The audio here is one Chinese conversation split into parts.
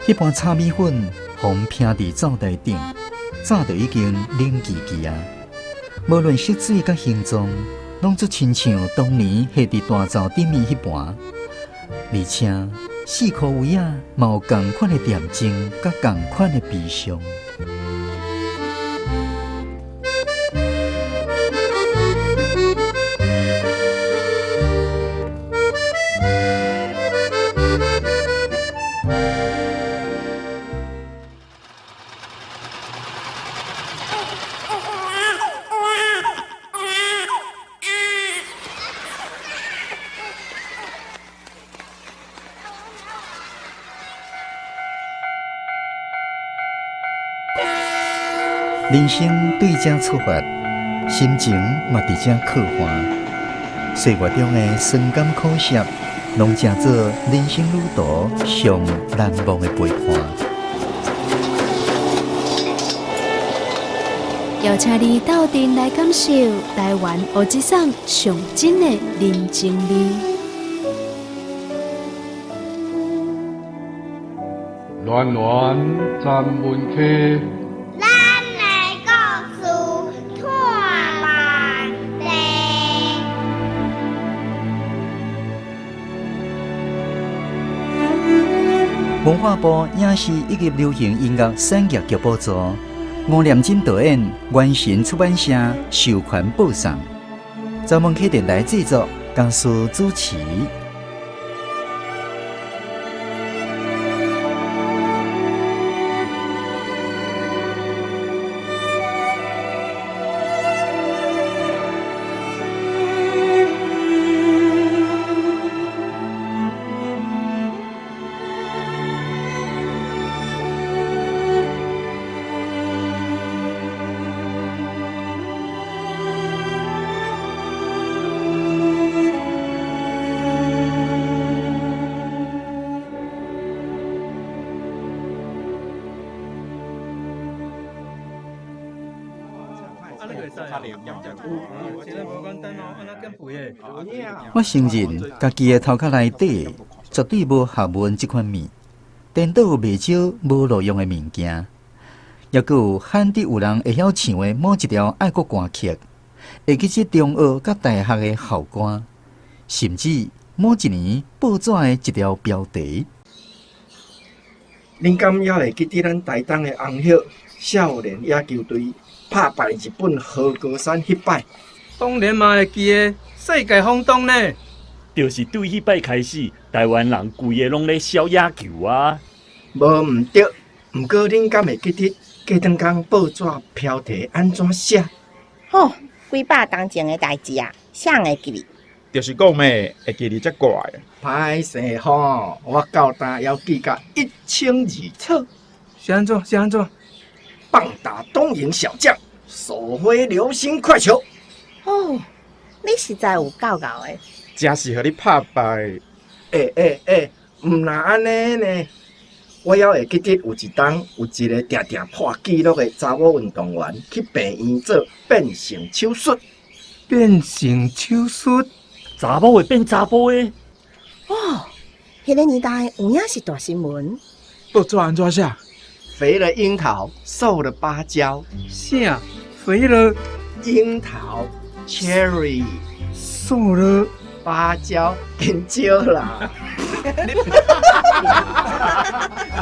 迄盘炒米粉，红拼伫灶台顶，早就已经冷叽叽啊！无论色水甲形状，拢足亲像当年下伫大灶顶面迄盘，而且四颗位啊，嘛有同款的点睛，甲同款的悲伤。人生对这出发，心情嘛伫这刻画。岁月中的酸甘苦涩，拢成做人生旅途上难忘的陪伴。邀请你斗阵来感受台湾乌鸡桑上真的人情味。暖暖站门客。文化部影视以及流行音乐产业局补助，吴念真导演，原神出版社授权播送，专门客电台制作，江苏主持。我承认，家己的头壳内底绝对无学问这款物，电脑有袂少无路用的物件，也阁有罕得有人会晓唱的某一条爱国歌曲，会记起中学甲大学的校歌，甚至某一年报纸的一条标题。恁敢还会记得咱台东的红叶少年野球队打败日本和歌山迄摆？当然嘛会记得，世界轰动呢。就是对迄摆开始，台湾人规个拢咧烧野球啊。无毋对，毋过恁敢会记得过当天报纸标题安怎写？吼，几百当前的代志啊，谁会记哩？就是讲咩，会记哩才怪。歹势吼，我交代要记甲一清二楚。是安怎？是安怎？棒打东瀛小将，手挥流星快球。哦，你实在有够够的。真是互你拍败。毋若安尼呢？我还会记得有一当有一个定定破纪录的查某运动员去病院做变性手术。变性手术？查某会变查甫的？哇，迄个年代有影是大新闻。报纸安怎写？肥了樱桃，瘦了芭蕉。啥？肥了樱桃 cherry， 瘦了芭蕉香蕉啦。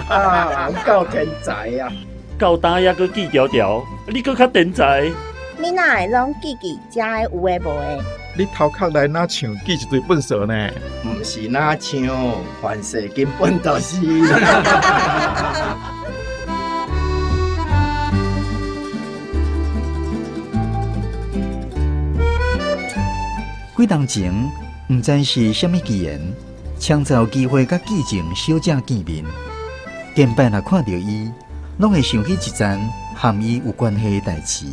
啊，够天才啊！到今还阁记条条，你阁较天才。你哪会拢记遮的有诶无诶？你头壳内哪像记一堆笨蛇呢？毋是哪像，凡事根本就是。几当前，毋知是虾米机缘，常在有机会甲记情小姐见面。见摆若看到伊，拢会想起一件和伊有关系的代志。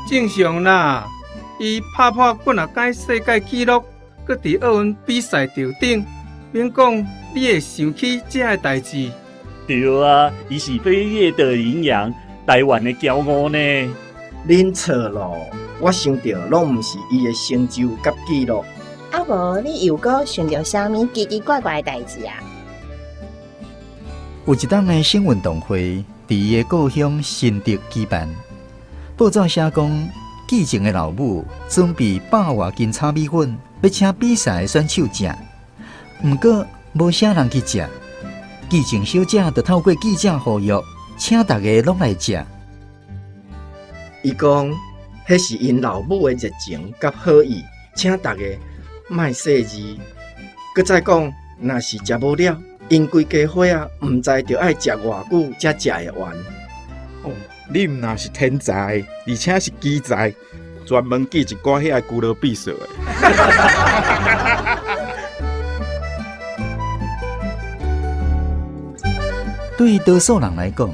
正常啦，伊拍破几啊届世界纪录，搁伫奥运比赛场顶，免讲你会想起这个代志。对啊，伊是飞跃的羚羊，台湾的骄傲呢。恁错咯，我想到拢毋是伊的成就甲纪录。啊无，你又搁想到啥物奇奇怪怪的代志啊？有一档的省运动会伫伊的故乡新竹举办。报纸写讲，记情的老母准备100外斤炒米粉，要请比赛的选手食。毋过无啥人去食，记情小姐就透过记者呼吁，请大家拢来食。伊讲，迄是因老母的热情甲好意，请大家莫细字。佮再讲，若是食无了，因规家伙啊，毋知着爱食偌久才食会完。哦，你毋若是天才，而且是奇才，专门记一寡遐古老秘术的。对多数人来讲，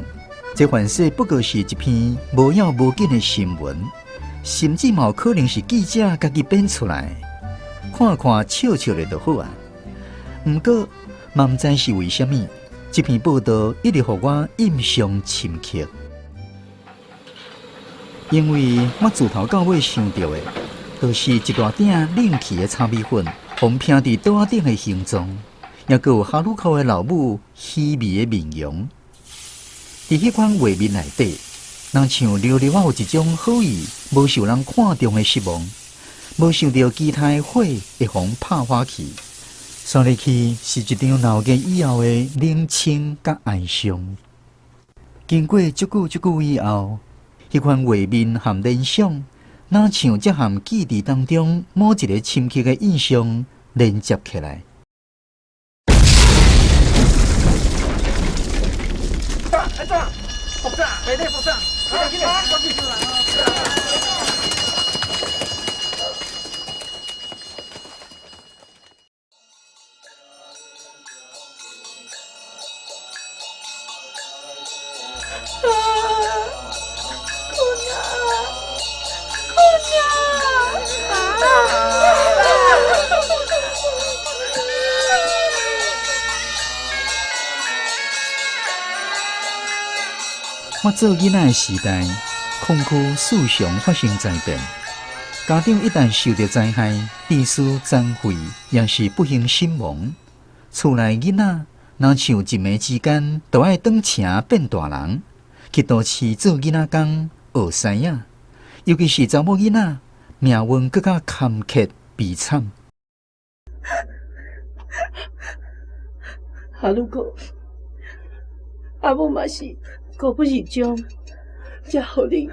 这凡事不过是一篇无要无紧的新闻，甚至嘛有可能是记者家己编出来，看看笑笑的就好啊。毋过，嘛毋知是为虾米，这篇报道一直互我印象深刻，因为我自头到尾想到的，就是一大鼎冷气的炒米粉，红拼伫桌仔顶的形状。也佮有哈鲁口的老母稀微的面容，伫迄款画面内底，人像寥寥有一种好意，无受人看中的失望，无想到其他的火会互拍花去，刷入去是一场闹热以后的冷清甲哀伤。经过足久以后，迄款画面含联想，哪像则含记忆当中某一个深刻的印象连接起来。爆炸！没得爆炸！快点，快点！我做囡仔的时代，空区时常发生灾变，家长一旦受到灾害，必须残废，也是不幸身亡。厝内囡仔若像一暝之间，都爱转车变大人，去都市做囡仔工学师仔，尤其是查某囡仔，命运更加坎坷悲惨。如果阿母嘛是过不是种，才互你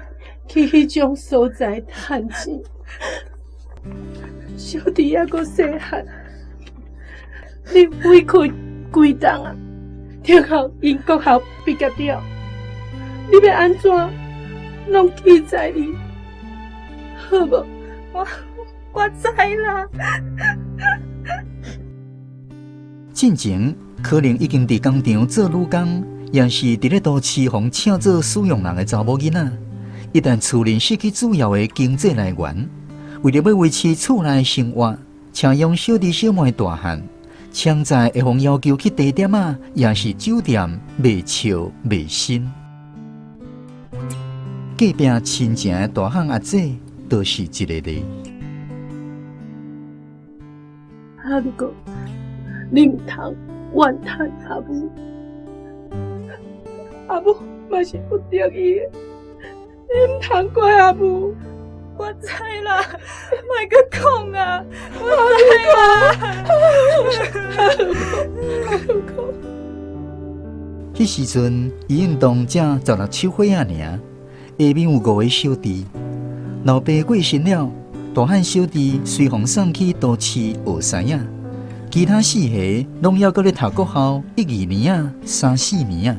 去迄种所在趁钱。小弟还阁细汉，你委屈规档啊，听候因国校毕业了，你要安怎？拢记在你，好无？我知啦。进前可能已经伫工厂做女工，也是伫咧都市互请做使用人的查某囡仔。一旦厝内失去主要的经济来源，为了要维持厝内生活，请用小弟小妹大汉，强在会互要求去茶店啊，也是酒店卖笑卖身。隔壁亲情的大汉阿姐，就是一个例。如果你唔通怨叹阿母，阿母嘛是不得已的，你唔通怪阿母。我知啦，莫阁讲啊，我知啦。迄时阵，伊应当才16、17岁啊尔，下面有5个小弟。老爸过身了，大汉小弟随奉送去都市学师仔，其他4个拢要搁咧读国校1、2年啊，3、4年啊。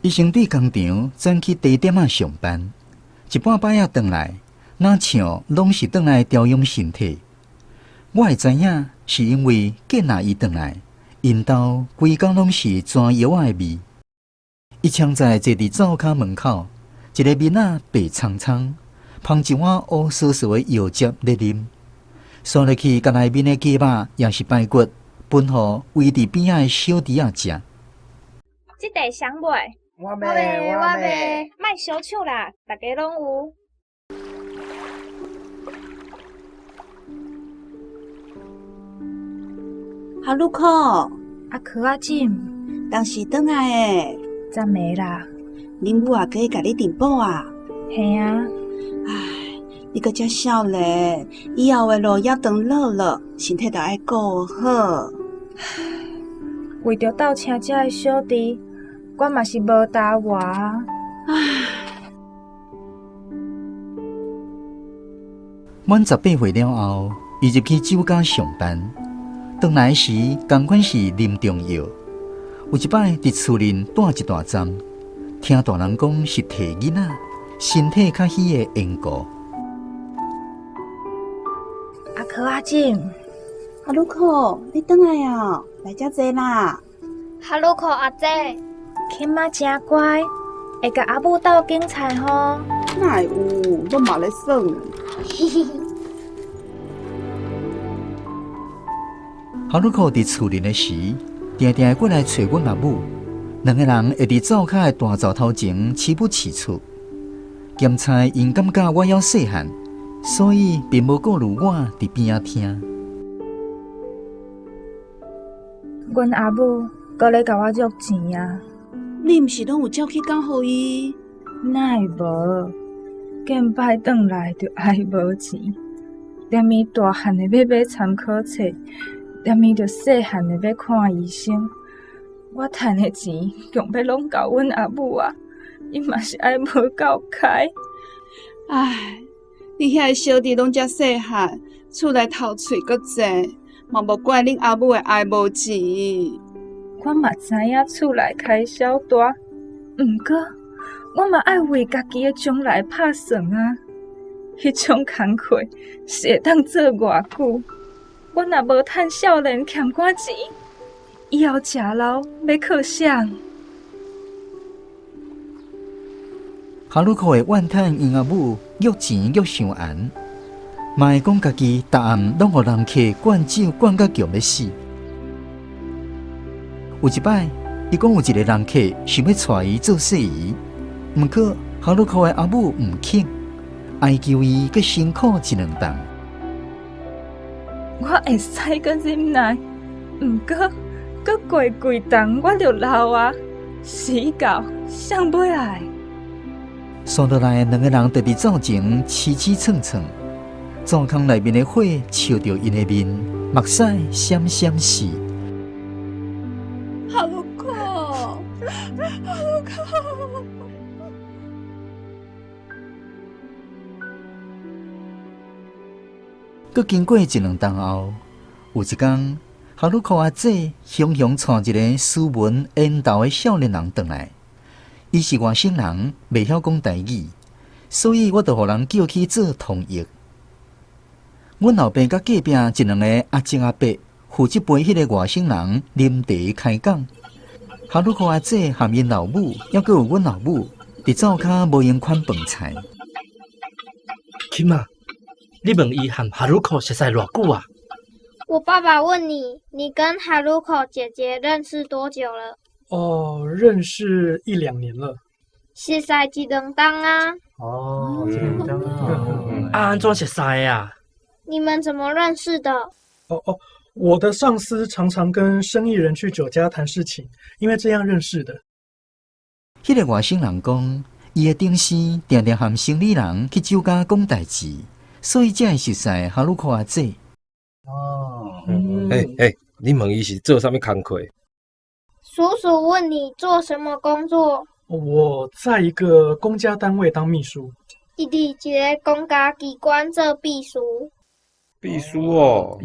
伊先伫工厂转去茶店啊上班，一半摆啊转来，哪像拢是转来调养身体。我会知影，是因为见那伊转来，因兜规工拢是蛇药仔的味。伊常在坐伫灶骹门口，一个面仔白苍苍，捧一碗乌烧烧的药汁咧啉，刷入去甲内面的鸡肉也是排骨，分互围伫边仔的小弟仔食。即块谁买？我卖，莫小抢啦，大家拢有。哈鲁克，阿珂仔姊，当时转来诶，暂没啦。恁母也可以甲你订补啊？嘿啊。唉，你个遮少咧，以后诶路要长老了，身体着爱顾好。为着斗车遮诶小弟，我嘛是无搭我啊。满18岁了后，伊入去酒家上班。回来时，同款是啉中药。有一摆伫厝内带一大针，听大人讲是摕囡仔身体较虚的缘故。阿珂阿静，哈鲁克，你转来啊？来遮坐啦。哈鲁克阿姐，囡仔真乖，会甲阿母斗警察吼。哪有，我嘛咧耍。哈鲁克伫厝里的时，定定过来找阮阿母，两个人会伫灶骹的大灶头前起不起厝。咸菜因感觉我还细汉，所以并无顾虑我伫边仔听。阮阿母搁咧甲我约钱啊！你毋是拢有照去讲互伊？哪会无？见摆转来就爱无钱，连伊大汉的要买参考册，连伊就细汉的要看医生。我趁的钱用要拢交阮阿母啊，伊嘛是爱无够开。唉，你遐个小弟拢遮细汉，厝内头喙阁济，嘛无怪恁阿母会爱无钱。我嘛知影厝内开销大，毋过我嘛爱为家己的将来打算啊。迄种工课是会当做偌久？我若无趁少年欠我钱，以后食老要靠啥？哈鲁克会怨叹因阿母约钱约伤严，嘛会讲家己逐暗拢互人客灌酒灌到强要死。有一摆，伊讲有一个人客想要带伊做细姨，毋过哈鲁克的阿母毋肯，哀求伊阁辛苦一两顿。我会使阁忍耐，毋过阁过几顿我就老啊，死到谁要爱？山落来，两个人特伫灶前凄凄蹭蹭，灶坑内面的火烧着因的面，目屎闪闪死。哈鲁克，哈鲁克。搁经过一两顿后，有一天，哈鲁克阿姐雄雄带一个斯文缘投的少年人回来。伊是外省人，袂晓讲台语，所以我就互人叫去做通译。阮后爸甲隔壁一两个阿叔阿伯负责陪迄个外省人啉茶开讲。哈鲁克阿姐含因老母，还佫有阮老母，伫灶骹无用款饭菜。金啊，你问伊和哈鲁克熟识偌久啊？我爸爸问你，你跟哈鲁克姐姐认识多久了？哦，认识1、2年了。熟识一两冬啊？哦，这两冬啊。安怎熟识啊？你们怎么认识的？我的上司常常跟生意人去酒家谈事情，因为这样认识的。迄个外省人讲，伊的顶司定定和生意人去酒家讲代志，所以才会熟识哈鲁克阿姐。哦，你问伊是做啥物工课？叔叔问你做什么工作？我在一个公家单位当秘书。伊伫一个公家机关做秘书。秘书哦，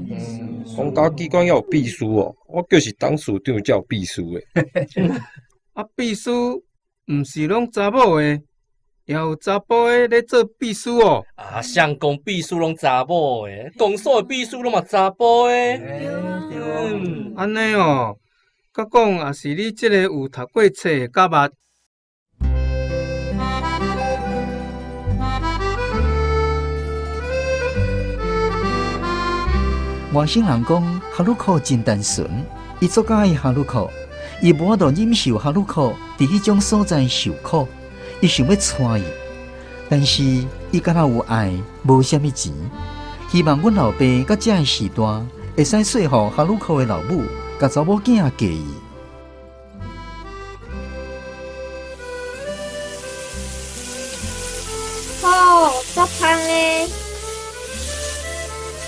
公家机关要有秘书哦，我就是董事长才有秘书诶。啊，秘书毋是拢查某诶，也有查甫诶咧做秘书哦。啊，谁讲秘书拢查某诶？公所诶秘书拢嘛查甫诶。安尼哦，甲讲也是你即个有读过册诶甲捌。外省人讲哈鲁克真单纯，伊足介意哈鲁克，伊无法度忍受哈鲁克伫迄种所在受苦，伊想要带伊，但是伊敢若有爱，无啥物钱，希望阮老爸甲这个时段会使说服哈鲁克的老母，甲查某囝嫁伊。香嘞。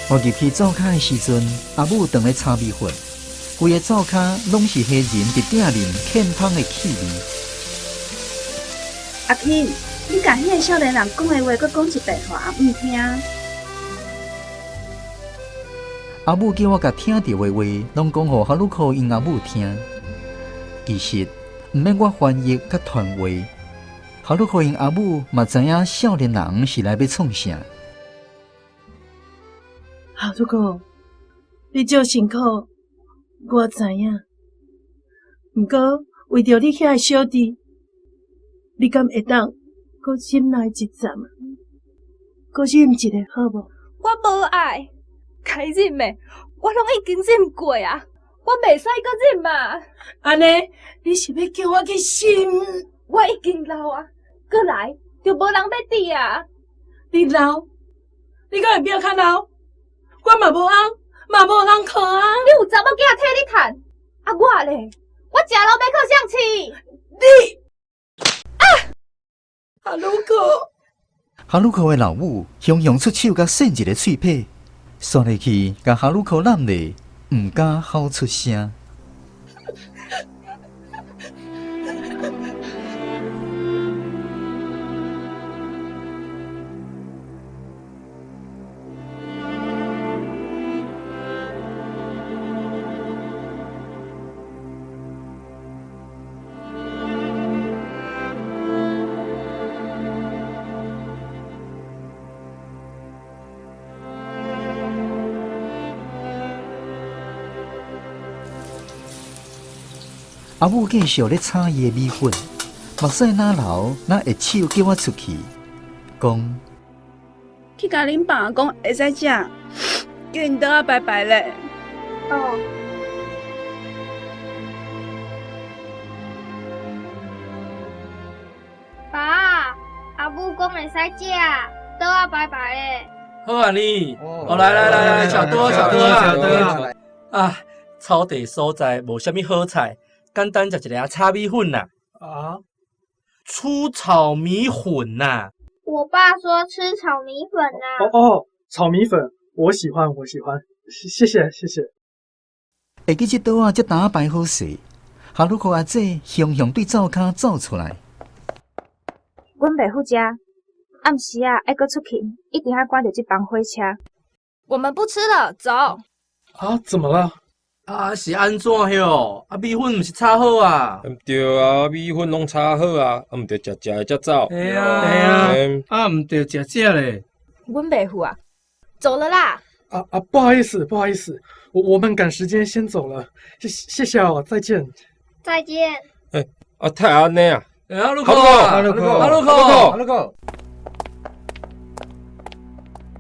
我入去灶骹的时阵，阿母当咧炒米粉，规个灶骹拢是黑人伫鼎面欠芳的气味。阿钦，你甲迄个少年人讲的话，搁讲一遍，互阿母听。阿母叫我甲听到的话，拢讲互哈鲁克因阿母听。其实，毋免我翻译甲传话，哈鲁克因阿母嘛知影少年人是来要创啥。哈鲁克，你足辛苦，我知影。毋过为着你遐个小弟，你敢会当搁忍耐一阵啊？搁忍一个好无？我无爱，该忍的我拢已经忍过啊，我袂使搁忍嘛。安尼，你是要叫我去忍？我已经老啊，搁来就无人要治啊。你老，你敢会比我较老？我嘛无翁，嘛无人靠啊！你有查某囝替你趁，啊我咧，我食老要靠谁饲？你哈鲁克，哈鲁克的老母雄雄出手，甲扇一个喙皮，刷入去，甲哈鲁克揽咧，毋敢吼出声。阿母继续咧炒伊的米粉，目屎哪流哪会手叫我出去，讲去甲恁爸讲会使食，叫因倒啊拜拜咧。哦。爸，阿母讲会使食，倒啊拜拜咧。好啊你，来，小多啊，草地所在无啥物好菜。简单食一个炒米粉呐！啊，粗炒米粉呐！我爸说吃炒米粉呐。哦，炒米粉，我喜欢，谢谢。会记这桌啊，这打摆好势。哈鲁克阿姐雄雄对灶骹走出来。阮袂赴食，暗时啊爱搁出去，一定要赶着这班火车。我们不吃了，走。啊，怎么了？啊，是安怎哟？啊，米粉毋是炒好啊？毋对啊，米粉拢炒好啊，啊，毋着食的才走。嘿啊，啊，毋着食咧。阮袂赴啊，走了啦。啊，不好意思，我们赶时间先走了，谢谢哦，再见。再见。啊，太安尼啊！哈鲁克，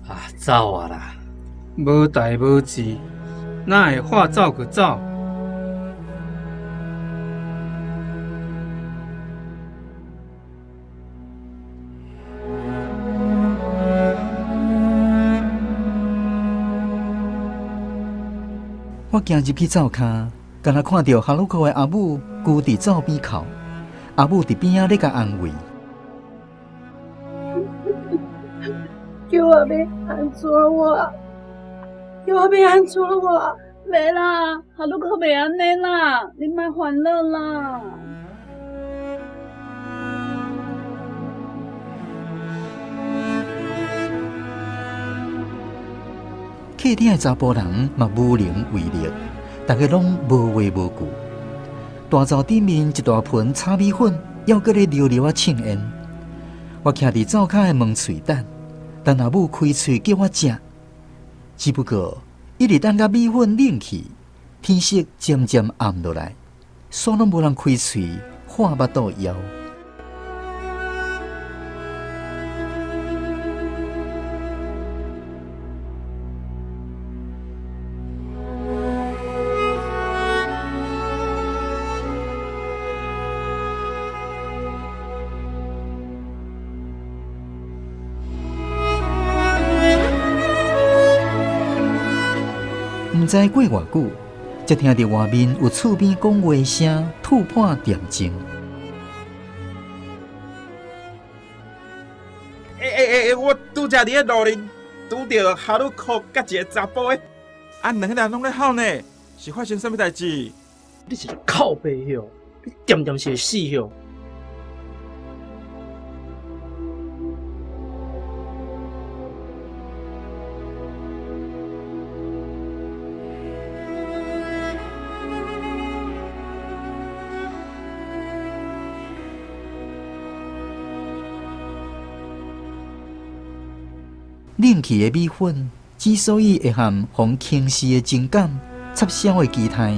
啊，走啊啦！无代无志。哪会话走就走？我行入去灶骹，敢若看到哈鲁克的阿母跪伫灶边哭，阿母伫边仔咧甲安慰。叫我要安怎我？叫我要安怎我？袂啦，哈鲁克袂安尼啦，你莫烦恼啦。客厅的查甫人嘛无能为力，大家拢无话无句。大灶顶面一大盆炒米粉，还搁咧溜溜啊庆宴。我徛伫灶骹的门喙等阿母开喙叫我食。只不过一直等甲米粉冷去，天色渐渐暗落来，煞拢无人开喙，看目肚枵。毋知过偌久，才听到外面有厝边讲话声，突破恬静。我拄拄则伫咧路林拄着哈鲁克甲一个查甫的，两个人拢咧喊呢，是发生什么代志？你是靠背哟，你点点是会死哟。冷去的米粉之所以会含互轻视的情感插销的期待，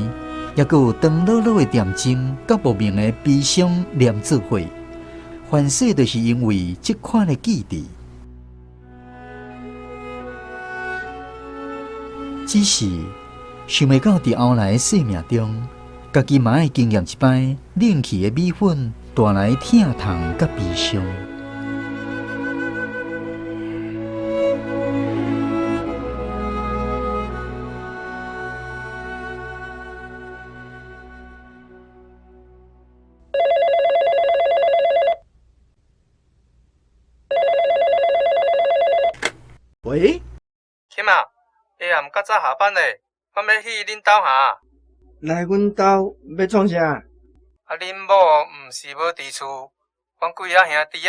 也佮有长老老的点睛甲莫名的悲伤连做伙，凡事都是因为这款的记忆。只是想袂到伫后来的生命中，家己嘛会经验一摆冷去的米粉带来疼痛甲悲伤。喂，琴啊，下暗较早下班嘞，我要去恁兜下。来阮兜要创啥？啊，恁某毋是无伫厝，阮几啊兄弟仔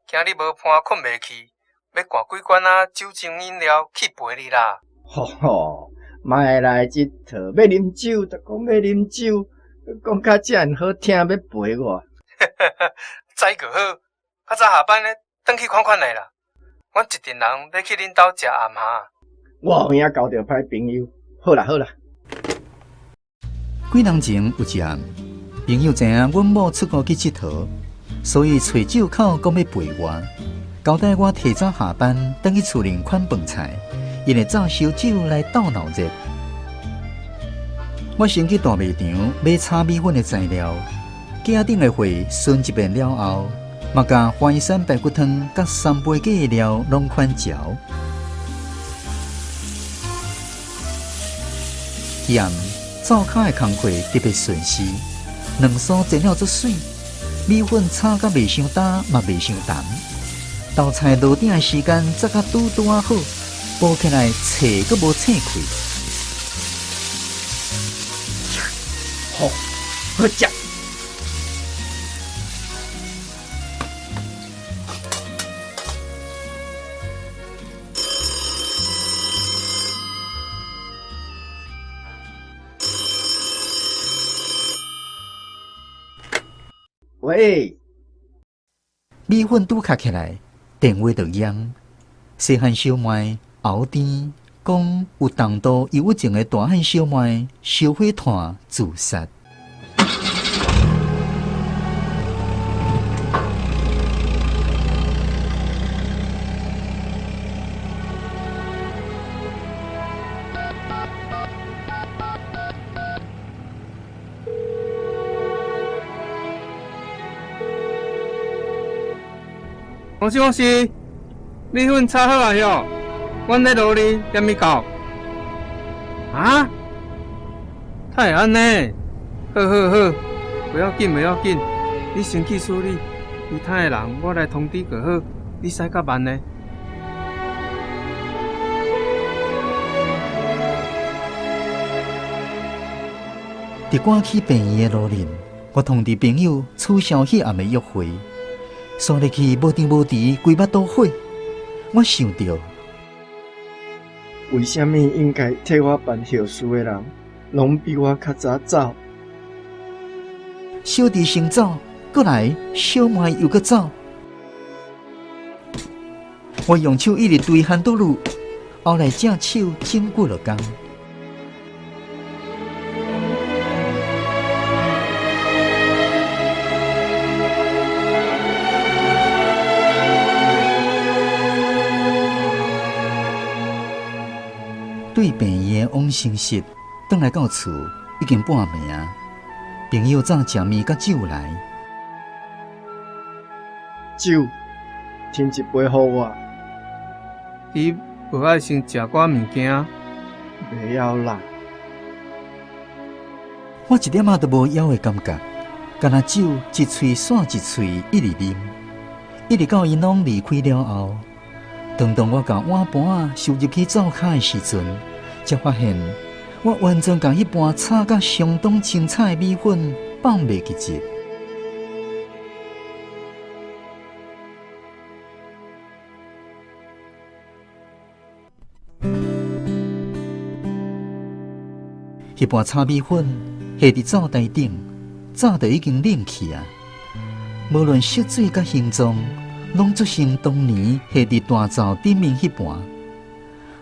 惊你无伴困袂去，要灌几罐酒精饮料去陪你啦。吼，莫来即套，要啉酒就讲要啉酒，讲较遮尔好听，要陪我。知就好，较早下班咧，转去看看来啦。阮一群人要去恁兜食暗下。我有影交到歹朋友，好啦好啦。几年前有一暗，朋友知影阮某出国去佚佗，所以找借口讲要陪我，交代我提早下班，等去厝里款饭菜，因会早烧酒来斗闹热。我先去大卖场买炒米粉的材料，架顶的货顺一遍了后，嘛甲花衣山排骨汤甲3杯鸡的料拢款嚼。盐灶骹的工课特别顺时，两酥煎了足水，米粉炒甲袂伤焦嘛袂伤淡，豆菜落鼎的时间则甲拄拄好，煲起来脆阁无脆开。好食。喂，米粉拄卡起来，电话就响。细汉小妹敖甜讲有重度忧郁症的大汉小妹烧火炭自杀。恭喜！米粉炒好啊哟，阮咧路里还没到。啊？太安呢？好，不要紧，你先去处理，其他的人我来通知就好，你使较慢呢。伫赶去病院的路上，我通知朋友取消迄暗的约会。刷入去无定无敌，规目都火。我想着，为什么应该替我办后事的人，拢比我较早走？小弟先走，过来小妹又搁走。我用手一直对hand倒路，后来正手整过了工。对病院的往生室，转来到厝已经半暝啊。朋友早食面甲酒来，酒，添一杯互我。你无爱先食寡物件？袂晓啦。我一点仔都无枵的感觉，干那酒一喙散一喙一直啉，一直到因拢离开了后，当我把碗盘收入去灶骹的时阵，才发现我完全把迄盘炒甲相当清彩的米粉放袂记入。迄盘炒米粉下伫灶台顶，早就已经冷去啊！无论色水甲形状，拢足像当年下伫大灶顶面迄盘，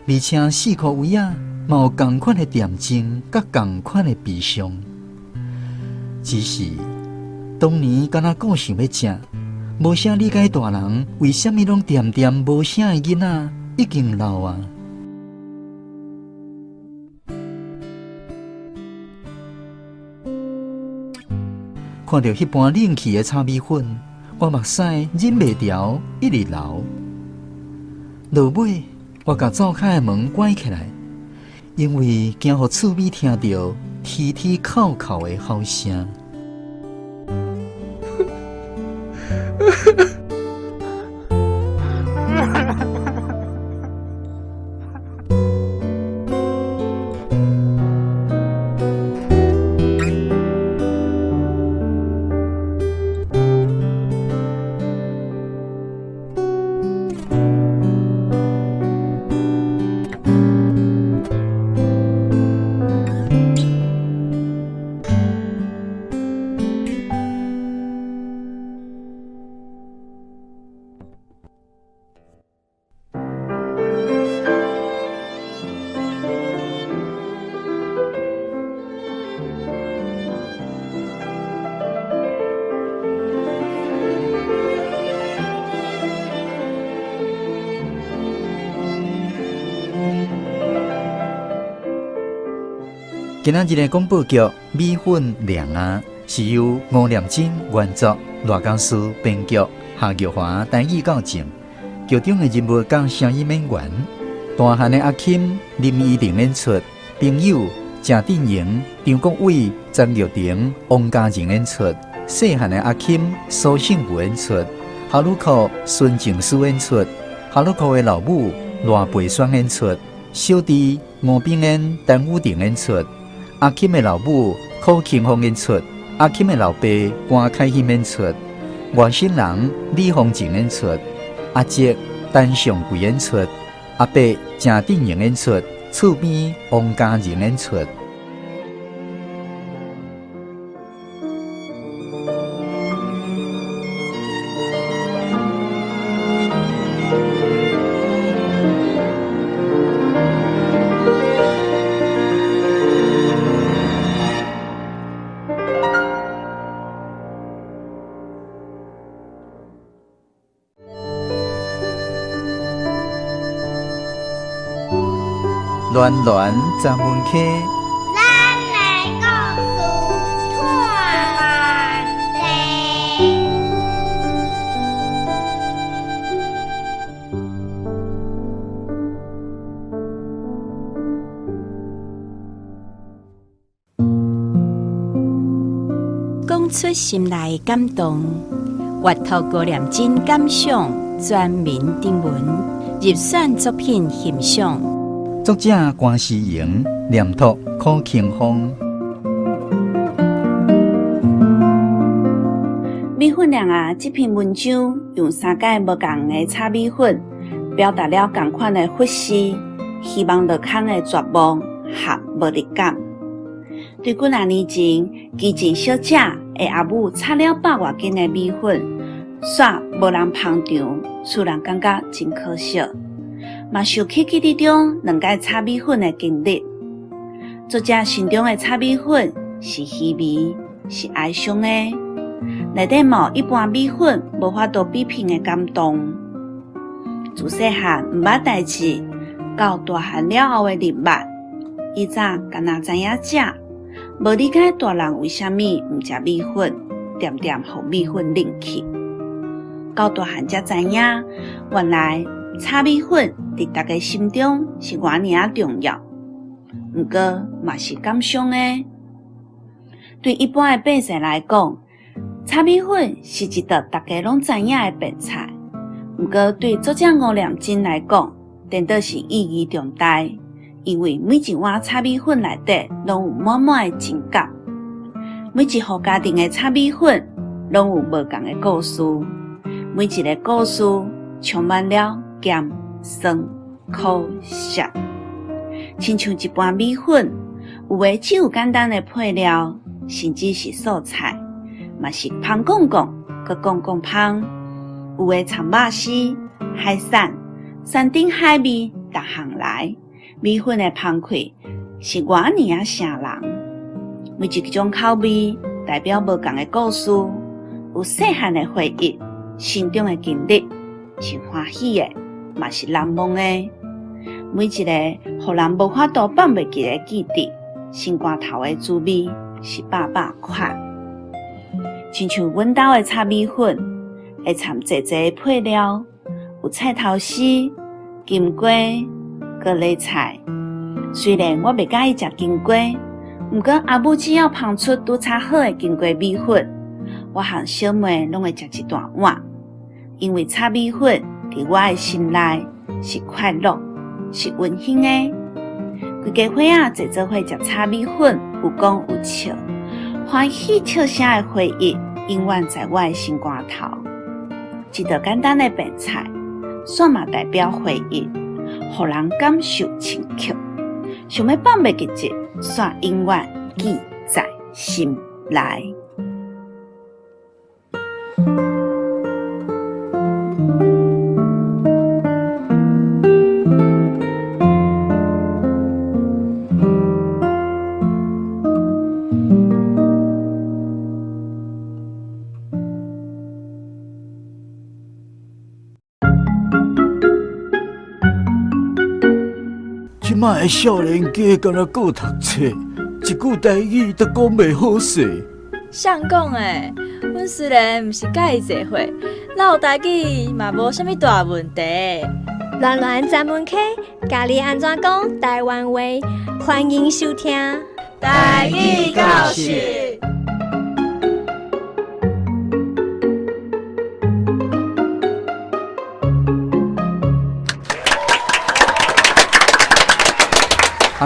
而且四颗位啊，嘛有同款的点睛，甲同款的悲伤。只是当年敢若顾想要食，无啥理解大人为虾米拢惦惦无声的囡仔已经老啊！看到迄盘冷去的炒米粉，我目屎忍袂住，一直流。落尾，我甲灶骹的门关起来，因为惊互厝边听到啼啼哭哭的吼声。今仔日的广播剧《米粉凉啊》是由吴念真原作，罗讲师编剧，夏玉华台语校正。剧中的人物甲声音演员，大汉的阿钦、林依玲演出，朋友郑振营、张国伟、张玉婷、王嘉玲演出，细汉的阿钦、苏胜武演出，哈鲁克、孙静书演出，哈鲁克的老母罗培双演出，小弟吴炳恩、陈武定演出。阿钦的老母柯庆芳演出，阿钦的老爸关凯欣演出，外甥人李丰静演出，阿姐陈尚贵演出，阿伯郑振营演出，厝边王嘉玲演出。暖暖站门客，咱来故事看万地。讲出心内感动，阅读高念真感想，全民定文，入选作品欣赏。作者关诗莹，念读柯庆芳。米粉凉啊！这篇文章用三解无共的炒米粉，表达了同款的忽视，希望落空的绝望和无力感。对几啊年前，基层小姐的阿母炒了100多斤的米粉，煞无人捧场，使人感觉真可惜。嘛想起记忆中2解炒米粉的经历。作者心中的炒米粉是稀微，是哀伤的，内底冇一般米粉无法度比拼的感动。自细汉毋捌代志，到大汉了后的日捌，以早敢若知影食，无理解大人为虾米毋食米粉，点点互米粉冷去。到大汉才知影，原来炒米粉伫大家心中是偌尔啊重要，毋过嘛是感伤的。对一般的百姓来讲，炒米粉是一道大家拢知影的饭菜，毋毋过对作者吴念真来讲，颠倒是意义重大，因为每一碗炒米粉内底拢有满满的情感，每一户家庭的炒米粉拢有无同的故事，每一个故事充满了咸、酸、苦、涩，亲像一盘米粉，有的只有简单的配料，甚至是素菜，嘛是香讲讲，搁讲讲香，有的掺肉丝、海产、山珍海味，逐项来。米粉的香气是偌尼啊声人，每一种口味代表无同的故事，有细汉的回忆，心中的经历，是欢喜的，嘛是难忘的。每一个互人无法度放袂记的记忆，心肝头的滋味是百百款。亲像阮兜的炒米粉，会掺济济配料，有菜头丝、金瓜、高丽菜。虽然我袂介意食金瓜，毋过阿母只要烹出拄炒好的金瓜米粉，我和小妹拢会食一大碗。因为炒米粉伫我的心内是快乐，是温馨的。规家伙仔坐做伙食炒米粉，有讲有笑，欢喜笑声的回忆永远在我的心肝头。一道简单的饭菜，煞嘛代表回忆，互人感受深刻。想要放袂记这煞永远记在心内。即摆的少年家敢若顾读册，一句台语都讲袂好势。谁讲诶？阮虽然毋是介意坐伙，老台语嘛无啥物大问题。乱乱专门客，教你安怎讲台湾话，欢迎收听台语教室。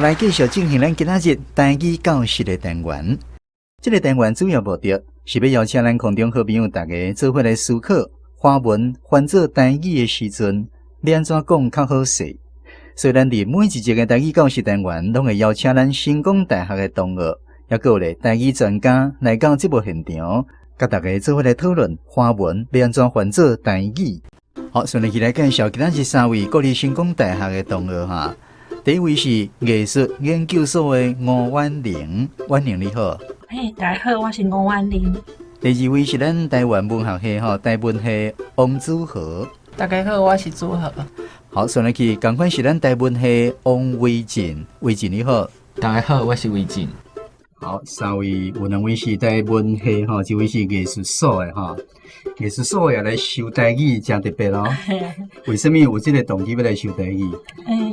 来继续进行咱今仔日台语教室的单元。这个单元主要目的是要邀请咱空中好朋友大家做伙来思考华文翻做台语的时阵，你安怎讲较好势。所以咱伫每一集的台语教室单元，拢会邀请咱成功大学的同学，也有咧台语专家来到节目现场，甲大家做伙来讨论华文要安怎翻做台语。好，顺利起来介绍今仔日3位国立成功大学的同学哈。第一位是艺术研究所的吴婉玲，婉玲你好。嘿，大家好，我是吴婉玲。第二位是咱台湾文学系台文系王祖和。大家好，我是祖和。好，顺利去，同款是咱台文系王维进，维进你好。大家好，我是维进。好，3位有2位是台文系一位是艺术所的艺术所也来修台语，真特别咯。为什么有这个动机要来修台语？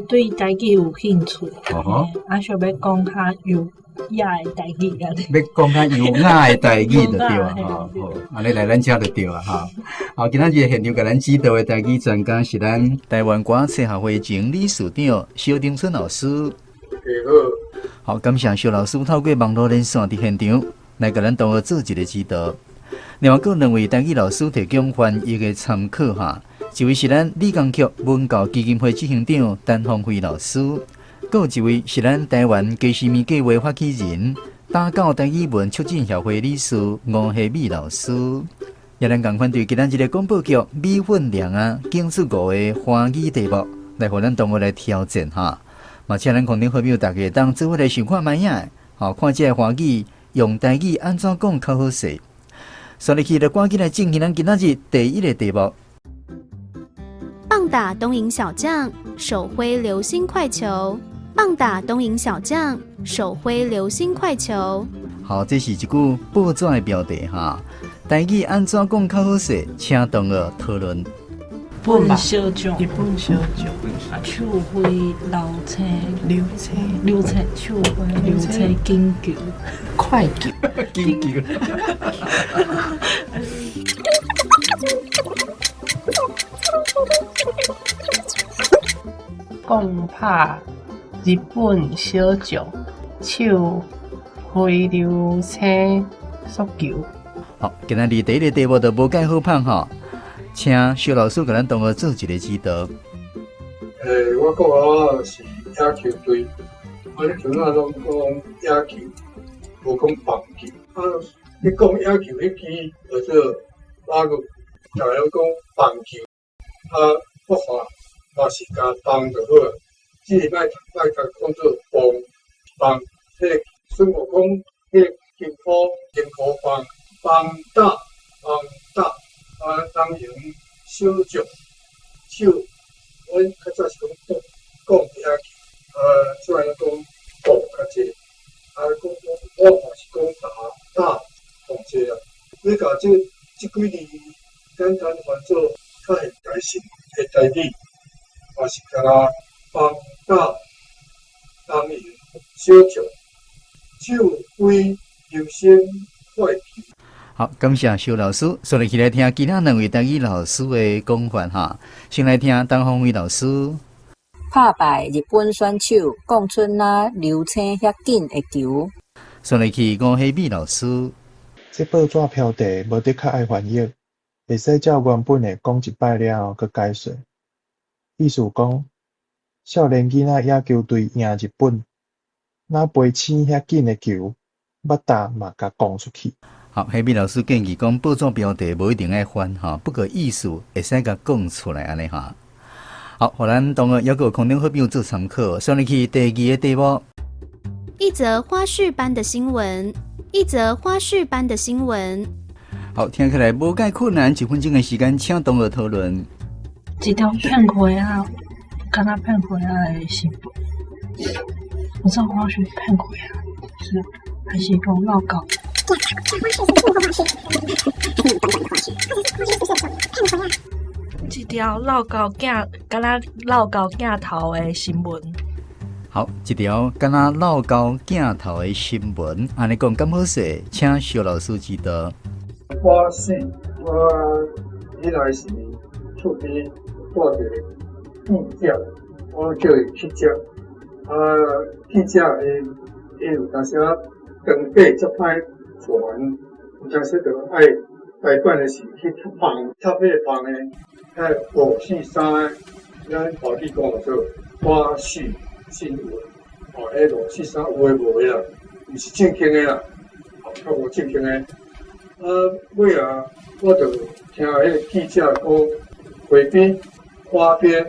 对台语有兴趣。想要讲较优雅的台语啊。要讲较优雅的台语就对啊，好，安尼来咱遮就对啊，哈。好，今仔日现场甲咱指导的台语专家是咱台湾歌册学会前理事长萧丁春老师。好，感谢萧老师透过网络连线伫现场来甲咱同学做一个指导。另外，各2位台语老师提供翻译的参考哈。一位是咱理工局文教基金会执行长陈芳辉老师，还有一位是咱台湾基斯米计划发起人、打教台语文促进协会理事吴希美老师。也咱共款对今仔日的广播剧米粉凉啊警示5的华语题目来互咱同学来挑战哈。嘛，请咱空中好朋友大家当做伙来想看卖影，看这个华语用台语安怎讲较好势。所以去就赶紧来进行咱今仔日第一个题目。棒打东瀛小将，手挥流星快球。棒打东瀛小将，手挥流星快球。好，这是一句报纸的标题哈。台语安怎讲较好势？请同学讨论。日本小将，手挥流星，手挥流星金球，快球，金球。讲拍日本小将，手挥流星足球。好，今仔日第一个题目就无介好胖哈，请肖老师给咱同学做一个指导。我国啊是野球队，我咧阵啊拢讲野球，无讲棒球。你讲野球迄支叫做哪个？就係講棒球，國華嘛是加棒就好啊，只係賣甲講做棒，迄個孫悟空迄個金箍棒，棒打，當然小將手，我較早是講野球，即係講棒較濟，講我嘛是講打同濟啊，你甲即幾字。簡單翻做較現代性嘅代理，也是甲啦幫打當然小將手揮流星快球。好，感謝肖老師，所以起來聽其他兩位台語老師嘅講法哈。先來聽陳鴻偉老師。拍敗日本選手，講出那流星遐緊嘅球。所以去吳希美老師。這報紙標題無得較愛翻譯。會使照原本的講一擺了後，佮解說。意思講，少年囡仔野球隊贏日本，那飛青遐緊的球，捌打嘛甲講出去。好，希美老師建議講報紙標題無一定愛翻哈，不過意思會使甲講出來安尼哈。好，互咱同學猶個空中好朋友做參考，上嚟去第二個題目。一則花絮般的新聞，一則花絮般的新聞。好，聽起來無介困難，1分鐘的時間，請同學討論。一條騙回啊，敢若騙回啊的新聞，我知道花絮騙回啊，是還是講鬧交。一條鬧交囝，敢若鬧交囝頭的新聞。好，一條敢若鬧交囝頭的新聞，安尼講咁好勢，請肖老師指導。我以來是厝邊住一個記者，我叫伊記者。記者伊有當時長輩足歹傳，有當時就愛台辦的是去讀棒，讀迄個棒的，543，咱華語講做花絮新聞。迄543有誒無誒啦，毋是正經誒啦，較無正經誒。尾啊，我就聽迄個記者講回邊、花邊，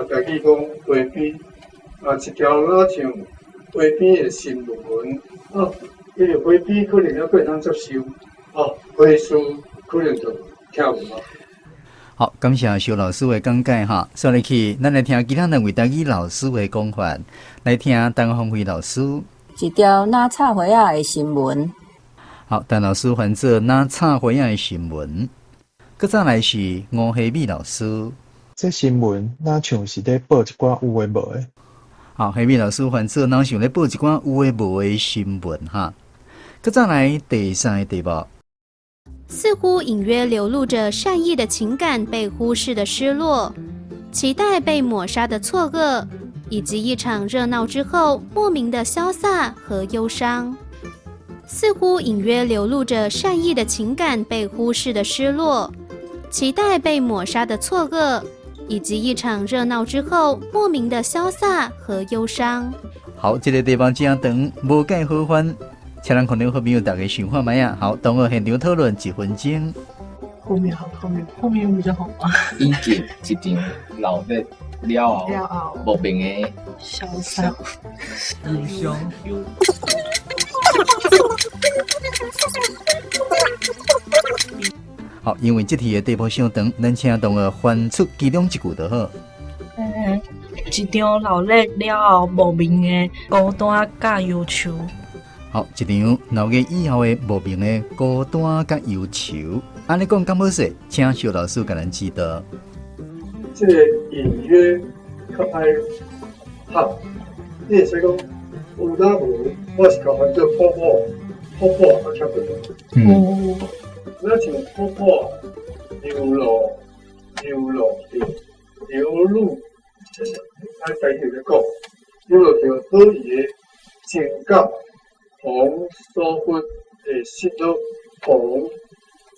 家己講回邊，一條若像回邊的新聞，迄個回邊可能還佫會當接受，回事可能就聽唔到。好，感謝肖老師的講解哈。所以去，咱來聽其他兩位台語老師的講法，來聽陳鴻輝老師。一條哪插花仔的新聞。好，陳老師翻做哪插花仔的新聞。閣再來是吳希美老師。這新聞哪像是咧報一寡有誒無誒。好，希美老師翻做哪像咧報一寡有誒無誒新聞哈。閣再來第三個題目。似乎隱約流露着善意的情感被忽視的失落，期待被抹殺的錯愕，以及一場熱鬧之後莫名的瀟灑和憂傷。似乎隱約流露着善意的情感被忽視的失落，期待被抹殺的錯愕，以及一場熱鬧之後莫名的瀟灑和憂傷。好，這個地方真長，無介好翻。請咱可能好朋友大家想看賣啊！好，同學現場討論1分鐘。後面比較好吧？已經一場鬧熱了後，無邊個瀟灑憂傷。好，因為這題的題目相長，咱請同學翻出其中一句就好。一場鬧熱了後，無明的孤單甲憂愁。好，一場鬧熱以後的無明的孤單甲憂愁，安尼講咁好勢，請肖老師甲咱指導。這個隱約較愛合，你會使講有哪無？我是講翻做泡泡啊，差不多。那像泡泡流露咱台语咧讲，叫做好意的情感同所分会失落同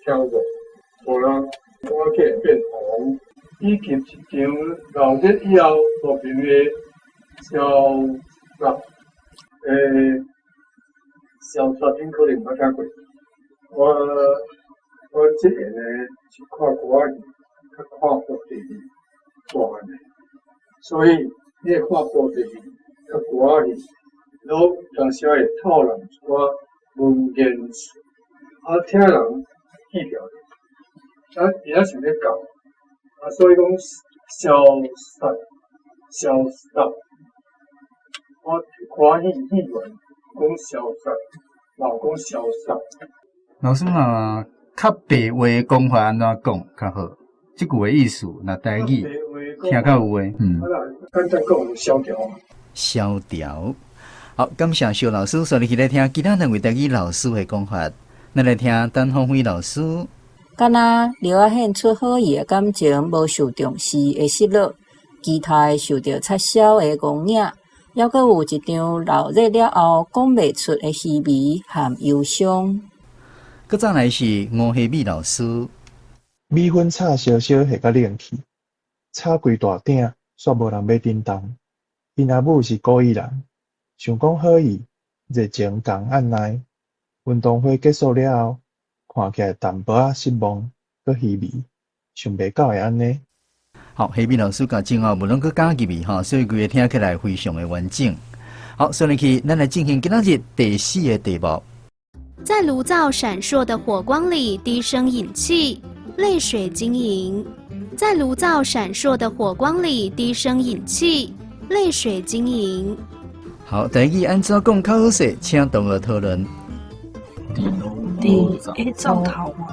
跳过，互人感觉变红，以及一场闹热以后和平的消失。消失恁可能捌听过。我这个呢是看国语，较看国地理大汉的，所以你看国地理较国语，都有时会透露一寡文言词，听人记住咧。伊仔想咧教，所以讲消失，我看语言讲消失，嘛讲消失。老师啊，较白话的讲法安怎讲较好？即句的意思，若台语听较有诶。简单讲，萧条。萧条。好，感谢肖老师，所以去来听其他两位台语老师的讲法。咱来听陈芳辉老师。敢若刘阿显出好意的感情无受重视的失落，期待受到撤销的光影，还阁有一场闹热了后讲袂出的稀微和忧伤。搁再来是吴希美老师，米粉炒烧烧下甲冷气，炒规大鼎，煞无人要叮当。因阿母是故意人，想讲好意，热情共按捺。运动会结束了后，看起来淡薄仔失望，搁稀微，想袂到会安尼。好，希美老师甲正后无论搁加入去吼，所以规个听起来非常的完整。好，所以去咱来进行今仔日第四个题目。在炉灶闪烁的火光里低声饮气，泪水晶莹。在炉灶闪烁的火光里低声饮气，泪水晶莹。好，第一按怎讲较好势，请同学讨论。第灶头嘛，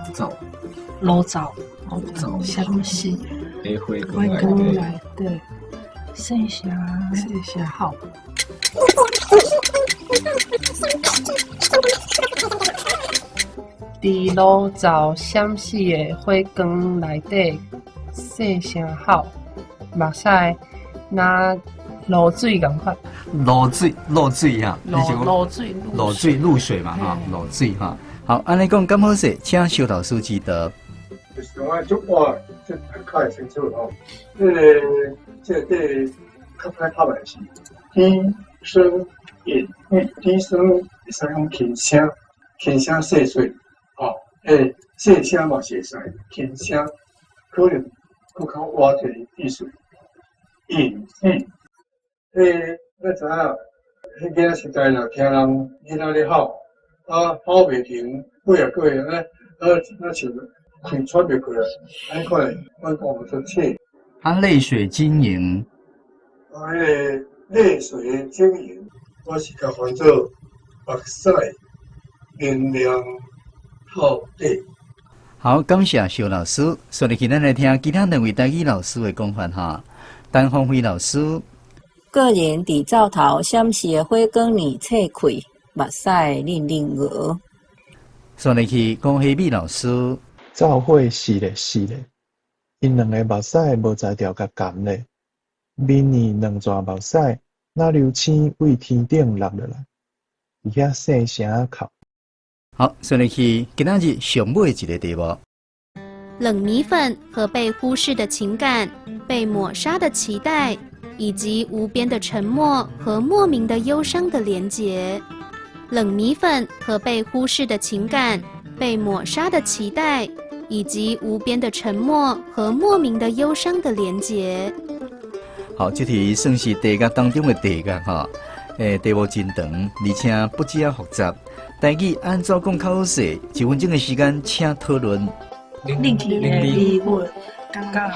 炉灶，相信会光来的，剩下好。伫炉灶闪烁的火光内底，细声吼，目屎若露水共款。露水哈，露水露水嘛哈，露水哈。好，安尼讲咁好势，请肖老师指导。就是我做我即较清楚吼，这较歹拍的是低声饮，低声会使用轻声细碎，细声嘛是会使，轻声可能更较活者意思。饮，咱知影，迄个时代若听人囡仔咧吼，吼袂停，过啊过啊，那像气喘袂过来，安看来，我讲唔出气。泪水晶莹。泪水晶莹，我是甲翻做目屎明亮透底。好，感谢肖老师。所以，咱来听其他两位台语老师的讲法哈。陈芳辉老师，个人伫灶头闪烁的火光里切开，目屎令鹅。所以去讲希美老师，灶火是咧，因两个目屎无才调甲咸咧，明年两撮目屎那流星为天顶落落来，而遐细声哭。好，所以去今仔日上尾一个题目。冷米粉和被忽视的情感，被抹杀的期待，以及无边的沉默和莫名的忧伤的连结。冷米粉和被忽视的情感，被抹杀的期待，以及无边的沉默和莫名的忧伤的连结。好，这题算是题目当中的题目哈。题目真长，而且不止啊复杂。台语安怎讲较好势？1分钟的时间，请讨论。另起的疑问，感觉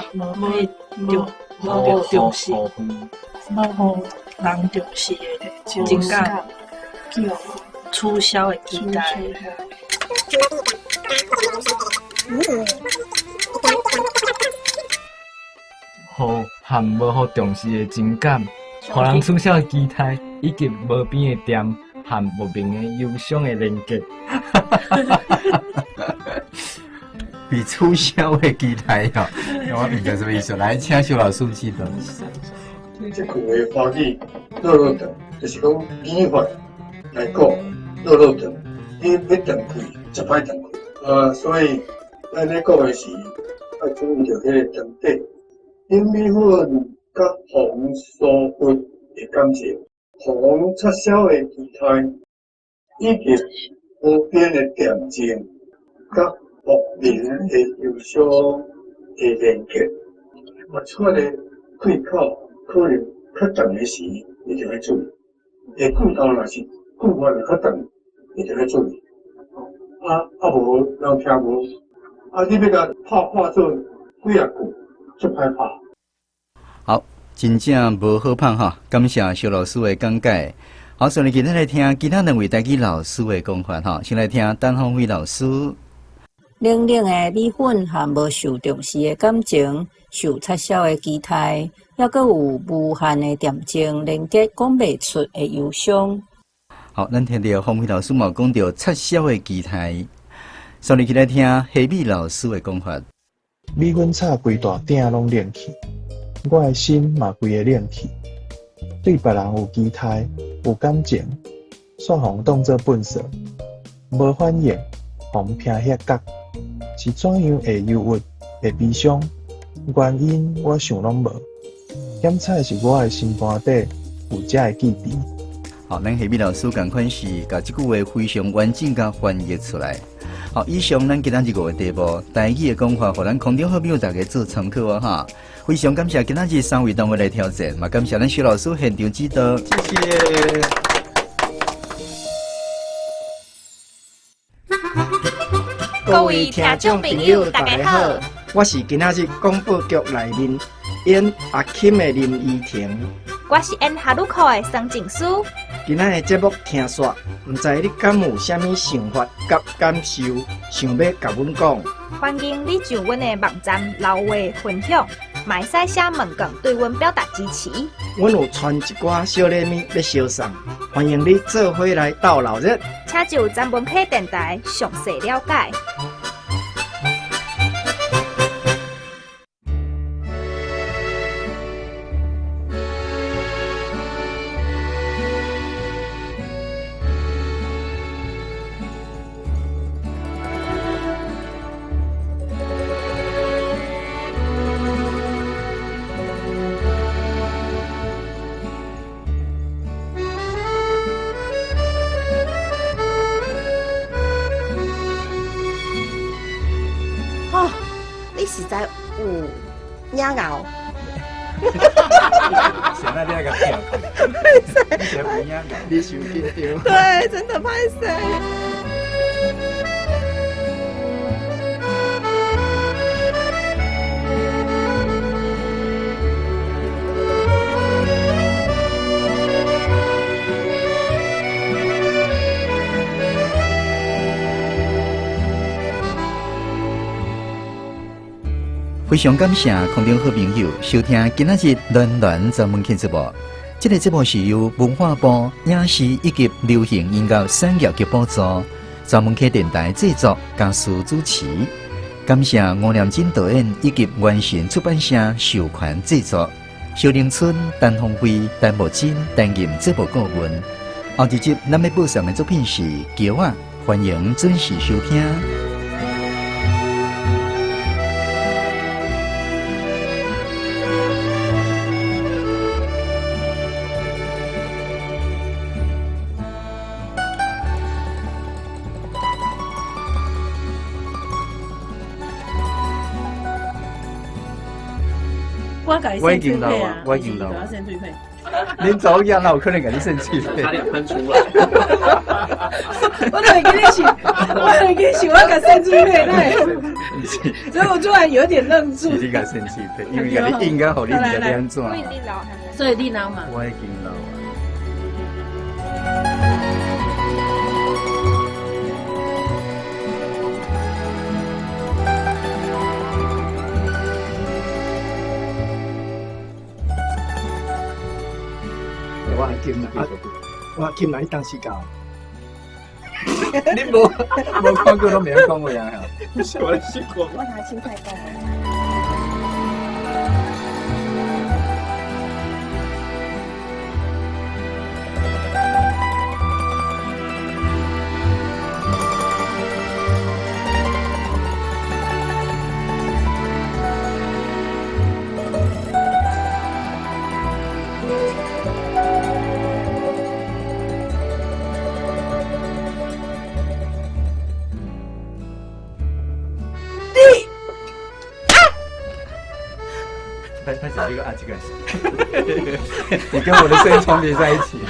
无重视，无互人重视的情感，叫取消的期待。互和无互重视的情感，互人取消的期待，以及无边的点和无边的忧伤的连结。被取消的期待哦，我明白什么意思？来，请肖老师指导。即句的华语落落长，就是讲语法来讲落落长，你要长开就歹长开。所以咱咧讲的是要注意着迄个长短。因米粉甲红酥粉的感情，红插销的期待，以及无边的恬静，甲莫名的忧伤的连结，出的开口可能较长的时，你就要注意；下句头若是句法较长，你就要注意。无人听无，你要甲拍做几啊句，足歹拍。好，真正无好拍哈！感谢肖老师的讲解。好，所以今天来听其他两位台语老师的讲法哈。先来听陈芳辉老师。冷冷的米粉和无受重视的感情，受插销的期待，还阁有无限的恬静，连结讲袂出的忧伤。好，咱听到芳辉老师嘛讲到插销的期待，所以起来听夏米老师的讲法。米粉炒规大鼎拢冷去，我的心嘛规个冷去。对别人有期待，有感情，煞互当作粪扫，无反应，互偏遐角，是怎样会忧郁、会悲伤？原因我想拢无，检查是我的心肝底有遮个记忆。好，咱夏米老师共款是把这句话非常完整甲翻译出来。好，以上咱今仔日5个题目，台语的讲法，互咱空中好朋友大家做参考啊哈。非常感谢今仔日3位同学来挑战，嘛感谢咱徐老师现场指导，谢谢。各位听众朋友，大家好，我是今仔日广播局内面演阿 Kim 的林依婷，我是演哈鲁克的桑静书。今仔的节目听煞，毋知你敢有啥物想法甲感受，想要甲阮讲？欢迎你上阮的网站留话分享，嘛会使写问卷对阮表达支持。阮有传一寡小礼物要烧送，欢迎你做伙来斗闹热。请就咱文科电台详细了解。实在有领熬。想到那个片，你受气到。对，真的拍死。非常感谢空中好朋友收听今仔日暖暖专门节目。这个节目是由文化部影视以及流行音乐产业局补助，专门电台制作、家属主持。感谢吴念真导演以及原神出版社授权制作。小林村、陈鸿辉、陈木真担任节目顾问。后一集咱要播送的作品是《桥仔》，欢迎准时收听。我已经老啊，我已经老。恁早样哪有可能给你生气？差点喷出来。我都会跟你一起，我给生气配来，所以我突然有点愣住。你给生气配，因为给你应该好，你应该这样做。所以你老嘛？我已经老啊。我金来当时教。你无看过都没有讲过呀？我试过。我拿青菜干。一个啊，这个是。你跟我的声音重叠在一起。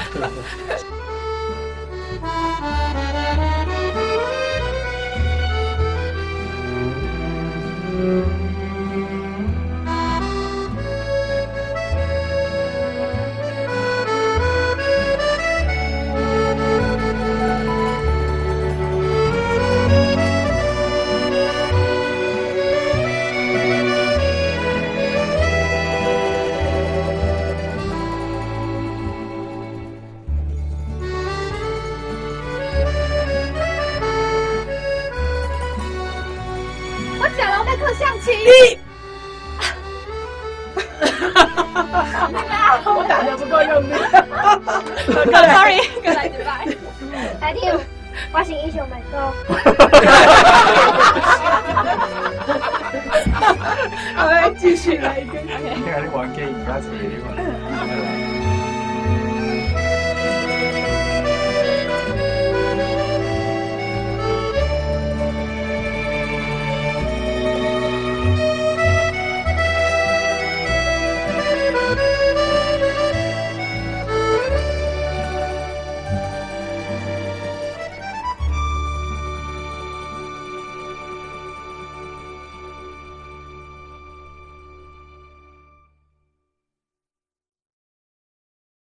我讲了，我在刻象棋。我打得不够用力。Sorry， 再来一次吧。来听，我是英雄美高。好，来继续来一个。你看你玩 game，你家扯的嘛。